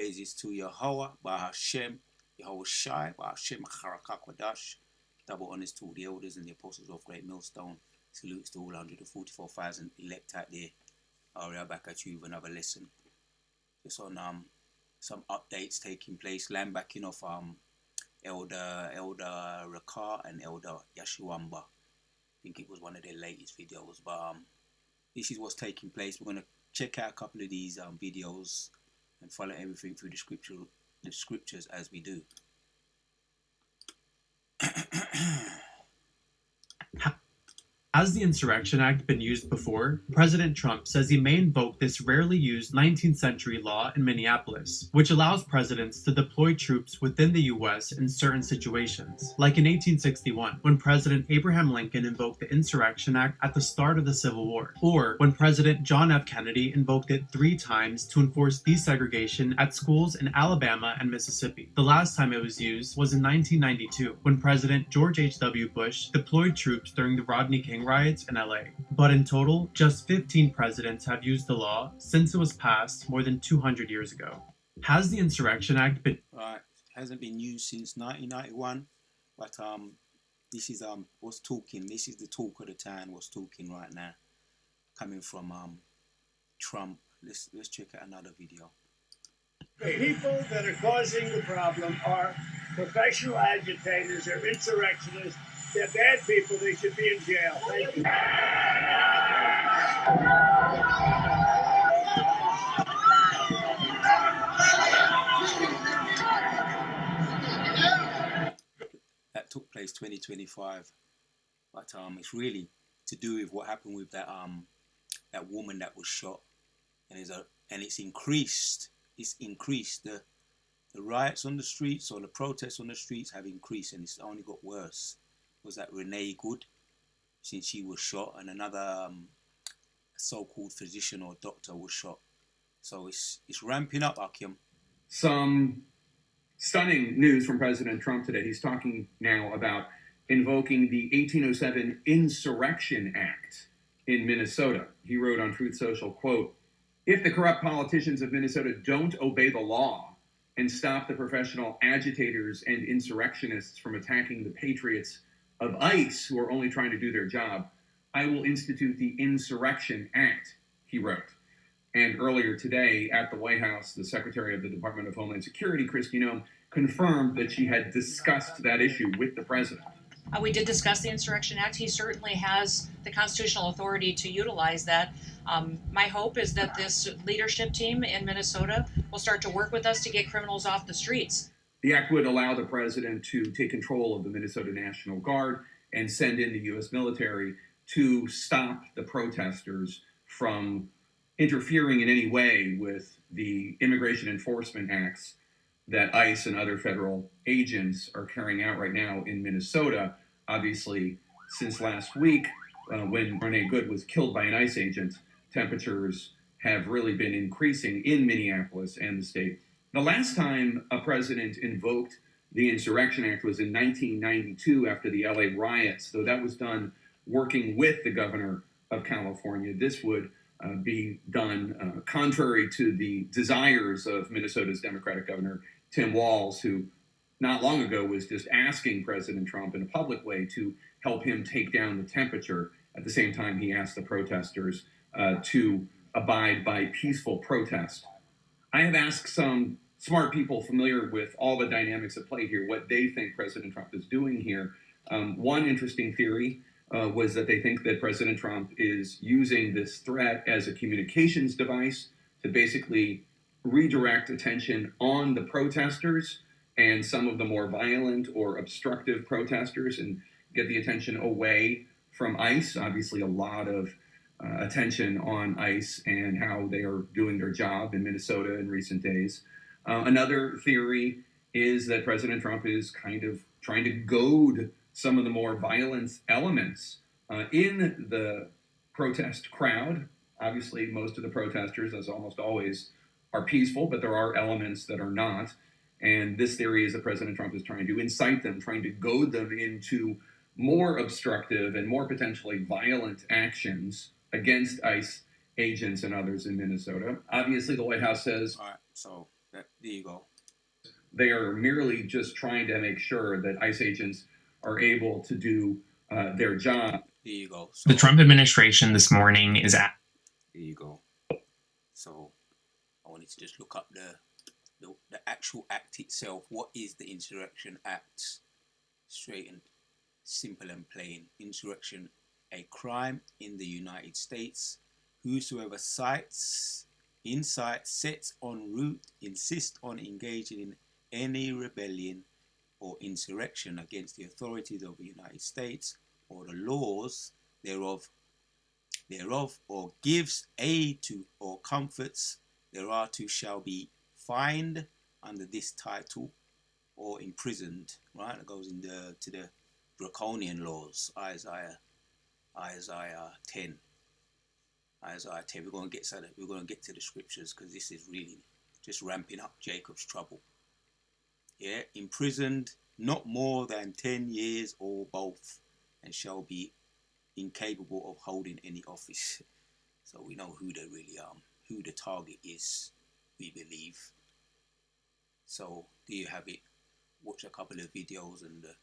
praises to Yahweh, Bahashem, Yahweh Shai, Bahashem Acharakwadash. Double honors to all the elders and the apostles of Great Millstone. Salutes to all 144,000 elect out there. We are back at you with another lesson. Just on some updates taking place. Land backing off Elder Rakar and Elder Yashuamba. I think it was one of their latest videos. But this is what's taking place. We're going to check out a couple of these videos and follow everything through the scriptures as we do. Has the Insurrection Act been used before? President Trump says he may invoke this rarely used 19th century law in Minneapolis, which allows presidents to deploy troops within the U.S. in certain situations, like in 1861, when President Abraham Lincoln invoked the Insurrection Act at the start of the Civil War, or when President John F. Kennedy invoked it 3 times to enforce desegregation at schools in Alabama and Mississippi. The last time it was used was in 1992, when President George H.W. Bush deployed troops during the Rodney King riots in LA. But in total, just 15 presidents have used the law since it was passed more than 200 years ago. Has the Insurrection Act been... Right, it hasn't been used since 1991, but this is what's talking. This is the talk of the town. What's talking right now, coming from Trump. Let's check out another video. The people that are causing the problem are professional agitators. They're insurrectionists. They're bad people. They should be in jail. Thank you. That took place 2025, but it's really to do with what happened with that woman that was shot, and it's increased. It's increased. The riots on the streets or the protests on the streets have increased, and it's only got worse. Was that Renee Good, since she was shot, and another so-called physician or doctor was shot. So it's ramping up, Akim. Some stunning news from President Trump today. He's talking now about invoking the 1807 Insurrection Act in Minnesota. He wrote on Truth Social, quote, "If the corrupt politicians of Minnesota don't obey the law and stop the professional agitators and insurrectionists from attacking the patriots of ICE who are only trying to do their job, I will institute the Insurrection Act," he wrote. And earlier today at the White House, the Secretary of the Department of Homeland Security, Kristi Noem, confirmed that she had discussed that issue with the president. We did discuss the Insurrection Act. He certainly has the constitutional authority to utilize that. My hope is that this leadership team in Minnesota will start to work with us to get criminals off the streets. The act would allow the president to take control of the Minnesota National Guard and send in the U.S. military to stop the protesters from interfering in any way with the immigration enforcement acts that ICE and other federal agents are carrying out right now in Minnesota. Obviously, since last week, when Renee Good was killed by an ICE agent, temperatures have really been increasing in Minneapolis and the state. The last time a president invoked the Insurrection Act was in 1992 after the LA riots, though that was done working with the governor of California. This would be done contrary to the desires of Minnesota's Democratic Governor, Tim Walz, who not long ago was just asking President Trump in a public way to help him take down the temperature. At the same time, he asked the protesters to abide by peaceful protest. I have asked some smart people familiar with all the dynamics at play here what they think President Trump is doing here. One interesting theory was that they think that President Trump is using this threat as a communications device to basically redirect attention on the protesters and some of the more violent or obstructive protesters and get the attention away from ICE. Obviously, a lot of attention on ICE and how they are doing their job in Minnesota in recent days. Another theory is that President Trump is kind of trying to goad some of the more violent elements in the protest crowd. Obviously, most of the protesters, as almost always, are peaceful, but there are elements that are not. And this theory is that President Trump is trying to incite them, trying to goad them into more obstructive and more potentially violent actions against ICE agents and others in Minnesota. Obviously, the White House says... All right, so There you go. They are merely just trying to make sure that ICE agents are able to do their job. There you go. The Trump administration this morning is at. There you go. So I wanted to just look up the actual act itself. What is the Insurrection Act? Straight and simple and plain. Insurrection, a crime in the United States. Whosoever incites, sets en route, insists on engaging in any rebellion or insurrection against the authorities of the United States or the laws thereof, or gives aid to or comforts thereunto, shall be fined under this title or imprisoned. Right, it goes to the draconian laws. Isaiah 10. Isaiah 10. We're going to get to the scriptures, because this is really just ramping up Jacob's trouble. Yeah, imprisoned not more than 10 years or both, and shall be incapable of holding any office. So we know who who the target is, we believe. So there you have it. Watch a couple of videos and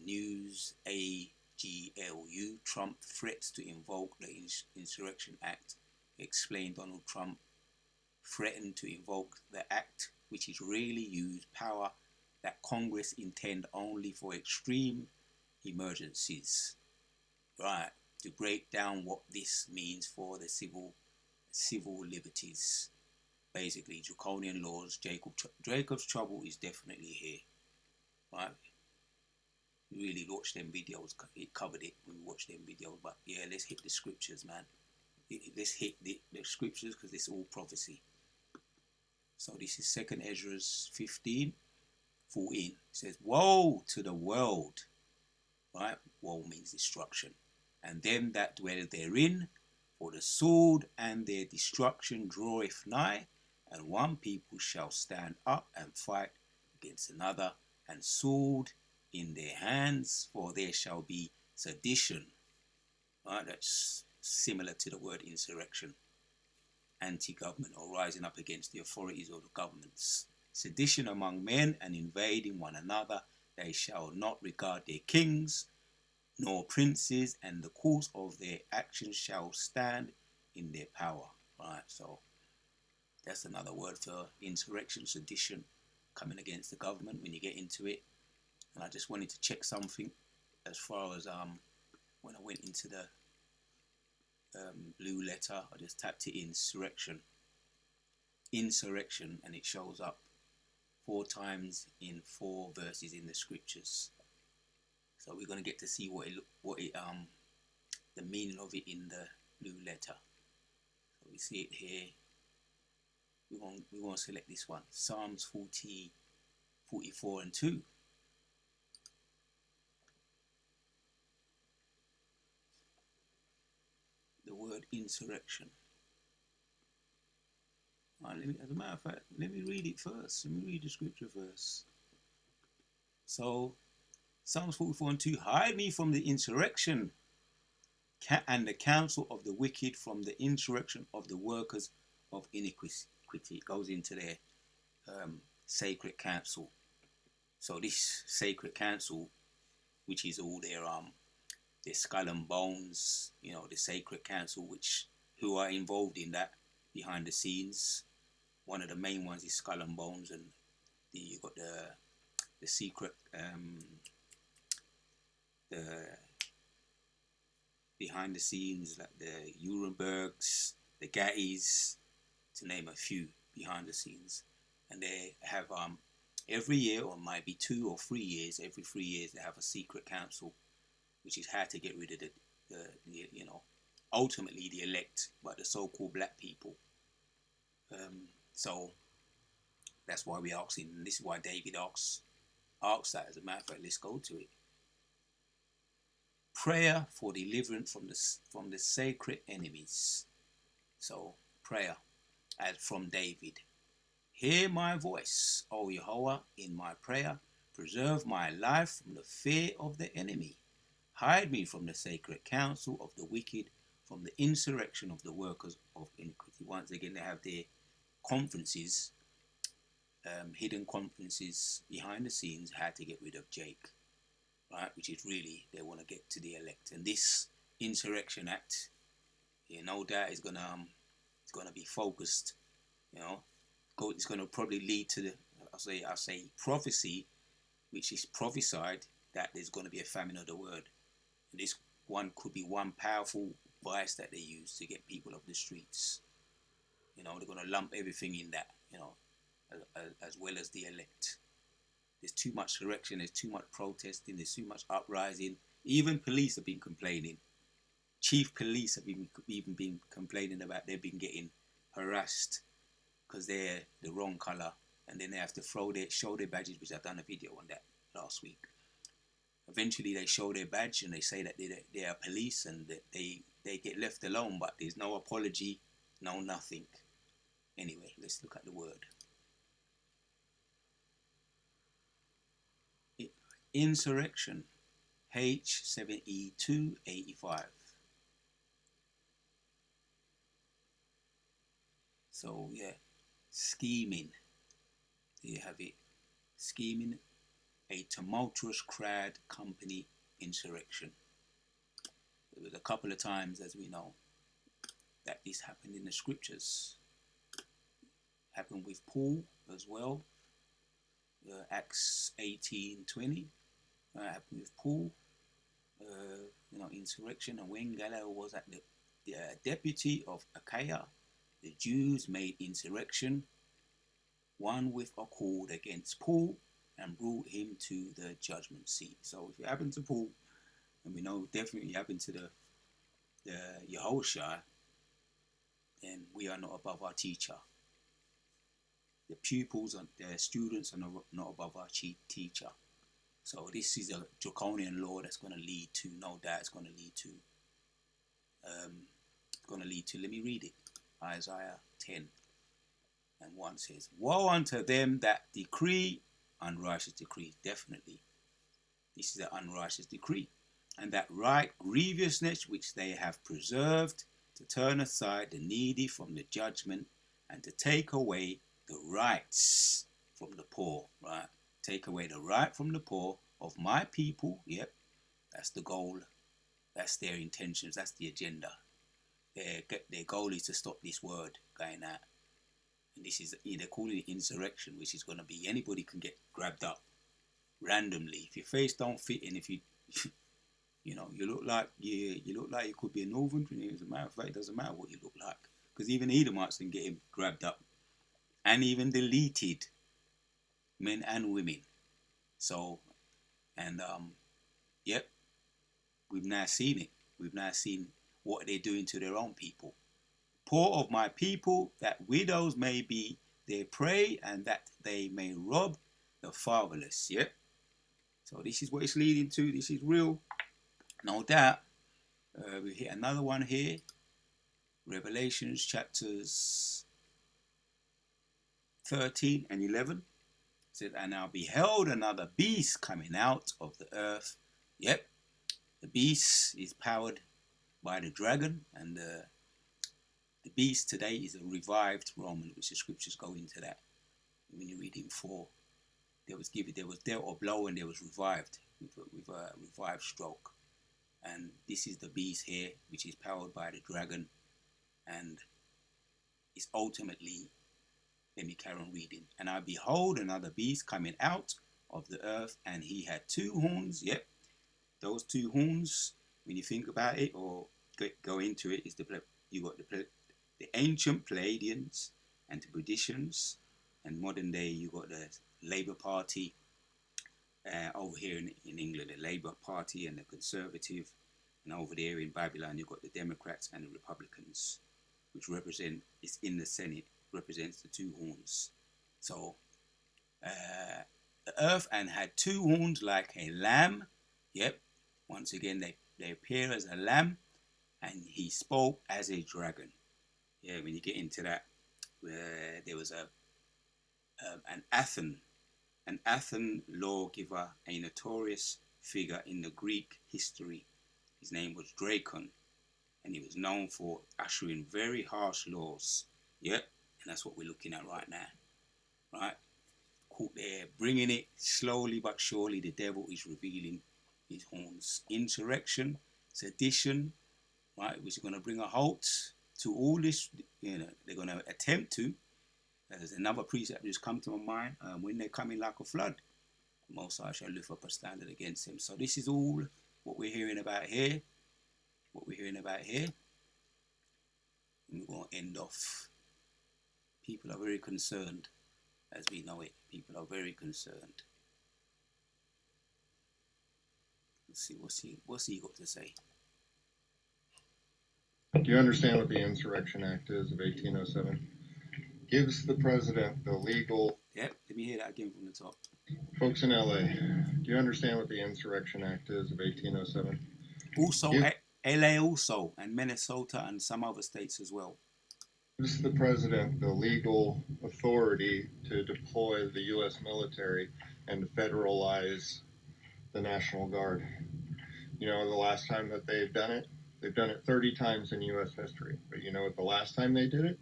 news AGLU. Trump threats to invoke the Insurrection Act. Explained Donald Trump threatened to invoke the act, which is really used power that Congress intend only for extreme emergencies. Right, to break down what this means for the civil liberties. Basically, draconian laws. Jacob's trouble is definitely here. Right, we really watched them videos. It covered it when we watched them videos. But yeah, let's hit the scriptures, man. Let's hit the scriptures, because it's all prophecy. So this is 2nd Ezra 15:14. It says, "Woe to the world," right? Woe means destruction, "and them that dwell therein, for the sword and their destruction draweth nigh, and one people shall stand up and fight against another, and sword in their hands, for there shall be sedition." Right? That's similar to the word insurrection. Anti-government, or rising up against the authorities or the governments. Sedition among men, and invading one another. They shall not regard their kings nor princes, and the course of their actions shall stand in their power. Right, so that's another word for insurrection, sedition, coming against the government when you get into it. And I just wanted to check something as far as when I went into the blue letter, I just tapped it in insurrection, and it shows up 4 times in 4 verses in the scriptures. So we're going to get to see the meaning of it in the blue letter. So we see it here. We want to select this one, Psalms 44:2. The word insurrection. As a matter of fact, let me read it first. Let me read the scripture first. So, Psalms 44:2, "Hide me from the insurrection and the counsel of the wicked, from the insurrection of the workers of iniquity." It goes into their sacred council. So this sacred council, which is all their skull and bones, the sacred council, who are involved in that behind the scenes. One of the main ones is Skull and Bones, and you got the secret, the behind the scenes, like the Nurembergs, the Gattys, to name a few behind the scenes. And they have every year, or might be 2 or 3 years, every 3 years they have a secret council, which is how to get rid of the ultimately the elect, but the so-called black people. So that's why we asking, and this is why David asks that. As a matter of fact, let's go to it. Prayer for deliverance from the sacred enemies. So prayer, as from David. "Hear my voice, O Yehovah, in my prayer. Preserve my life from the fear of the enemy. Hide me from the sacred counsel of the wicked, from the insurrection of the workers of iniquity." Once again, they have their conferences hidden conferences behind the scenes how to get rid of Jake, right? Which is really, they want to get to the elect. And this Insurrection Act, no doubt is gonna be focused, it's gonna probably lead to the, I'll say prophecy, which is prophesied that there's gonna be a famine of the word. And this one could be one powerful vice that they use to get people off the streets. They're gonna lump everything in that, as well as the elect. There's too much correction, there's too much protesting, there's too much uprising. Even police have been complaining. Chief police have even been complaining about they've been getting harassed because they're the wrong colour, and then they have to show their badges, which I've done a video on that last week. Eventually they show their badge and they say that they are police and that they get left alone, but there's no apology, no nothing. Anyway, let's look at the word. Insurrection, H7E285. So yeah, scheming. There you have it. Scheming, a tumultuous crowd company insurrection. There was a couple of times, as we know, that this happened in the scriptures. Happened with Paul as well. Acts 18:20. Happened with Paul. Insurrection. And when Gallio was at the deputy of Achaia, the Jews made insurrection, one with accord against Paul, and brought him to the judgment seat. So if it happened to Paul, and we know definitely happened to the Yehoshua, then we are not above our teacher. The pupils and the students are not above our teacher. So this is a draconian law that's going to lead to, no doubt, it's going to lead to, let me read it. Isaiah 10:1 says, "Woe unto them that decree unrighteous decrees." Definitely, this is an unrighteous decree. "And that write grievousness which they have preserved, to turn aside the needy from the judgment, and to take away the rights from the poor." Right? Take away the right from the poor of my people. Yep, that's the goal. That's their intentions. That's the agenda. Their goal is to stop this word going out. And this is, they're calling it insurrection, which is going to be anybody can get grabbed up randomly. If your face don't fit in, if you you look like you could be a northern, as a matter of fact, it doesn't matter what you look like, because even Edomites can get him grabbed up and even deleted, men and women. So, and yep, we've now seen it. We've now seen what they're doing to their own people. "Poor of my people, that widows may be their prey, and that they may rob the fatherless." Yep. So this is what it's leading to. This is real, no doubt. We hit another one here. Revelations chapters 13 and 11. It said, "And I beheld another beast coming out of the earth." Yep. The beast is powered by the dragon, and the beast today is a revived Roman, which the scriptures go into that. When you read in 4, there was dealt a blow and there was revived with a revived stroke. And this is the beast here, which is powered by the dragon, and is ultimately, let me carry on reading. "And I behold another beast coming out of the earth, and he had 2 horns. Yep, those 2 horns, when you think about it or go into it, is you got the ancient Palladians and the Patricians, and modern day you got the Labour Party over here in England, the Labour Party and the Conservative, and over there in Babylon you got the Democrats and the Republicans, which is in the Senate, represents the 2 horns. So the earth and had 2 horns like a lamb. Yep, once again they appear as a lamb, and he spoke as a dragon. Yeah, when you get into that, where there was an Athon lawgiver, a notorious figure in the Greek history. His name was Dracon, and he was known for ushering very harsh laws. Yep, and that's what we're looking at right now, right? they're bringing it slowly but surely. The devil is revealing his horns. Insurrection, sedition, right, which is going to bring a halt to all this. They're going to attempt to. There's another precept that just come to my mind. When they come in like a flood, the Most High shall lift up a standard against him. So this is all what we're hearing about here. And we're going to end off. People are very concerned, as we know it. People are very concerned. Let's see, what's he got to say? Do you understand what the Insurrection Act is of 1807? Gives the president the legal... Yep, let me hear that again from the top. Folks in LA, do you understand what the Insurrection Act is of 1807? Also, LA also, and Minnesota and some other states as well. Gives the president the legal authority to deploy the U.S. military and to federalize the National Guard. You know, the last time that they've done it 30 times in U.S. history. But you know what the last time they did it?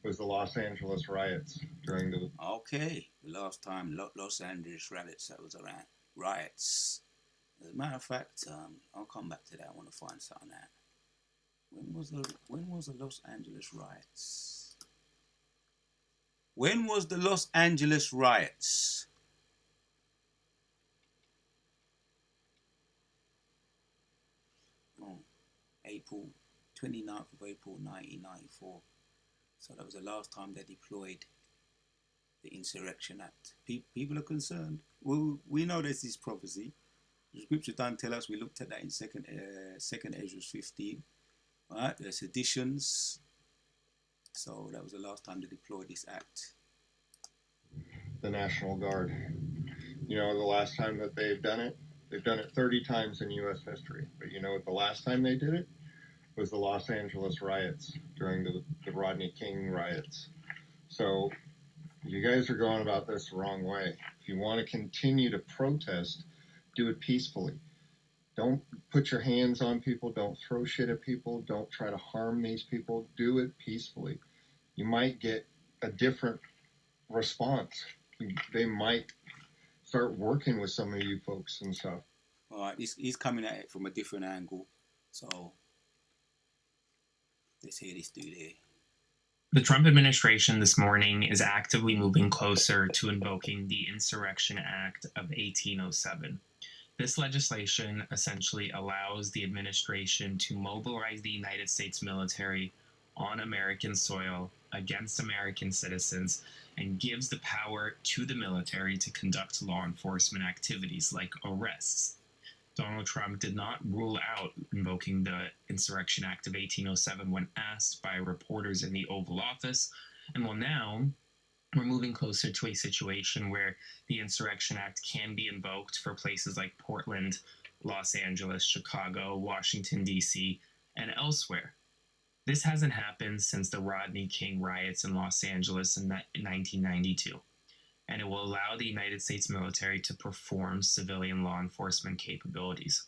Was the Los Angeles riots during the... Okay, the last time Los Angeles riots, that was around riots. As a matter of fact, I'll come back to that. I want to find something out. When was the Los Angeles riots? When was the Los Angeles riots? Oh, April 29th of April 1994. So that was the last time they deployed the Insurrection Act. People are concerned. Well, we know there's this prophecy. The scripture don't tell us. We looked at that in second Ezra 15. All right, there's seditions. So that was the last time they deployed this act. The National Guard. You know, the last time that they've done it 30 times in U.S. history. But you know what the last time they did it? Was the Los Angeles riots during the Rodney King riots. So you guys are going about this the wrong way. If you want to continue to protest, do it peacefully. Don't put your hands on people. Don't throw shit at people. Don't try to harm these people. Do it peacefully. You might get a different response. They might start working with some of you folks and stuff. All right, he's coming at it from a different angle. So let's hear this dude here. The Trump administration this morning is actively moving closer to invoking the Insurrection Act of 1807. This legislation essentially allows the administration to mobilize the United States military on American soil against American citizens and gives the power to the military to conduct law enforcement activities like arrests. Donald Trump did not rule out invoking the Insurrection Act of 1807 when asked by reporters in the Oval Office, and well, now we're moving closer to a situation where the Insurrection Act can be invoked for places like Portland, Los Angeles, Chicago, Washington, D.C., and elsewhere. This hasn't happened since the Rodney King riots in Los Angeles in 1992. And it will allow the United States military to perform civilian law enforcement capabilities.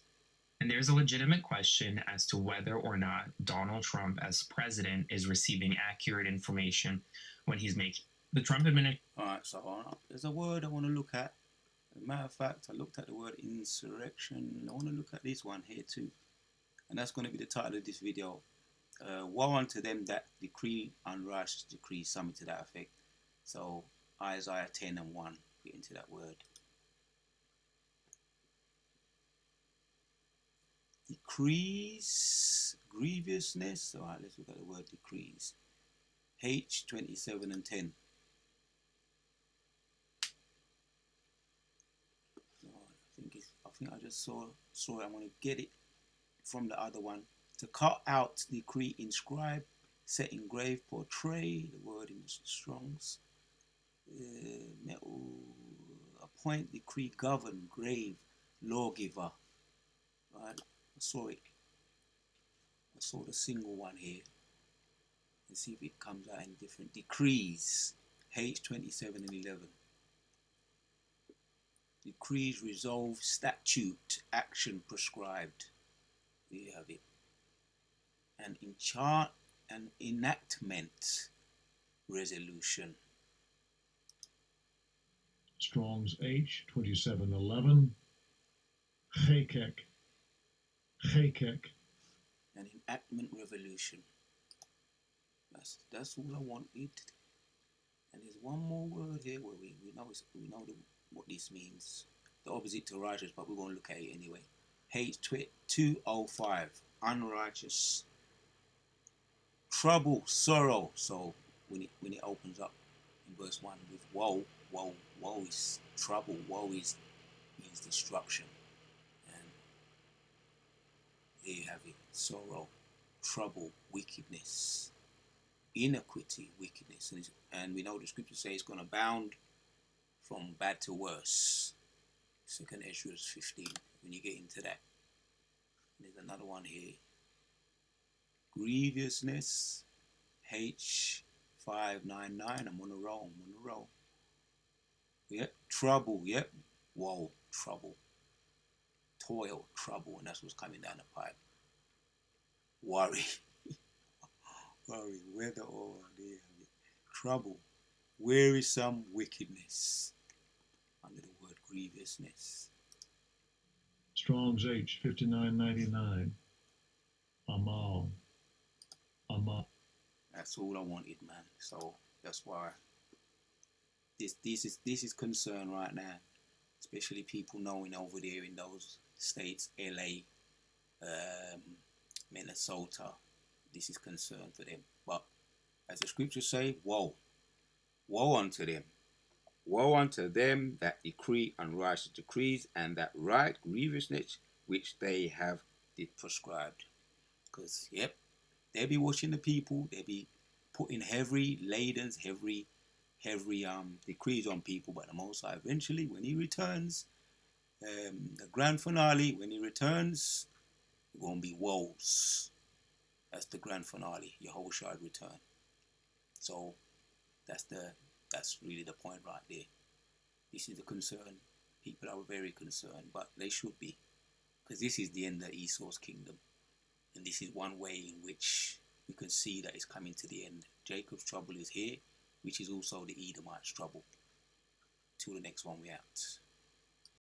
And there's a legitimate question as to whether or not Donald Trump as president is receiving accurate information when he's making the Trump administration. All right, so there's a word I want to look at. As a matter of fact, I looked at the word insurrection. I want to look at this one here too. And that's going to be the title of this video. Woe unto them that decree unrighteous decree, something to that effect. So Isaiah 10 and 1, get into that word. Decrees, grievousness. All right, let's look at the word decrees. H 27 and 10. So I think I just saw it. I'm going to get it from the other one. To cut out, decree, inscribe, set, engrave, portray. The word in the Strong's. Appoint, decree, govern, grave, lawgiver. Right? I saw it. I saw the single one here. Let's see if it comes out in different decrees. H 27 and 11. Decrees, resolve, statute, action prescribed. There you have it. And in chart and enactment, resolution. Strong's H 2711. Chekek. Chekek. An enactment revolution. That's all I wanted. And there's one more word here where we know what this means. The opposite to righteous, but we're going to look at it anyway. H205, unrighteous. Trouble, sorrow. So when it opens up in verse 1 with woe is trouble, woe is means destruction. And there you have it. Sorrow, trouble, wickedness, iniquity, wickedness. And we know the scripture says it's going to bound from bad to worse. 2nd Ezra 15, when you get into that. There's another one here. Grievousness, H599. I'm on a roll. Yep, trouble, yep. Woe, trouble. Toil, trouble, and that's what's coming down the pipe. Worry. Worry, whether or there. Trouble, wearisome wickedness. Under the word grievousness. Strong's H 5999. Amal. That's all I wanted, man. So that's why this is concern right now, especially people knowing over there in those states, LA, Minnesota. This is concern for them. But as the scriptures say, woe unto them. Woe unto them that decree unrighteous decrees, and that write grievousness which they have did prescribed. Because, yep, they be watching the people, they be putting heavy ladens, heavy decrees on people, but the Most High eventually, when he returns, the grand finale, when he returns, it's going to be woes. That's the grand finale, Yahushua return. So that's really the point right there. This is the concern. People are very concerned, but they should be, because this is the end of Esau's kingdom, and this is one way in which we can see that it's coming to the end. Jacob's trouble is here, which is also the Edomites' trouble. Till the next one we out.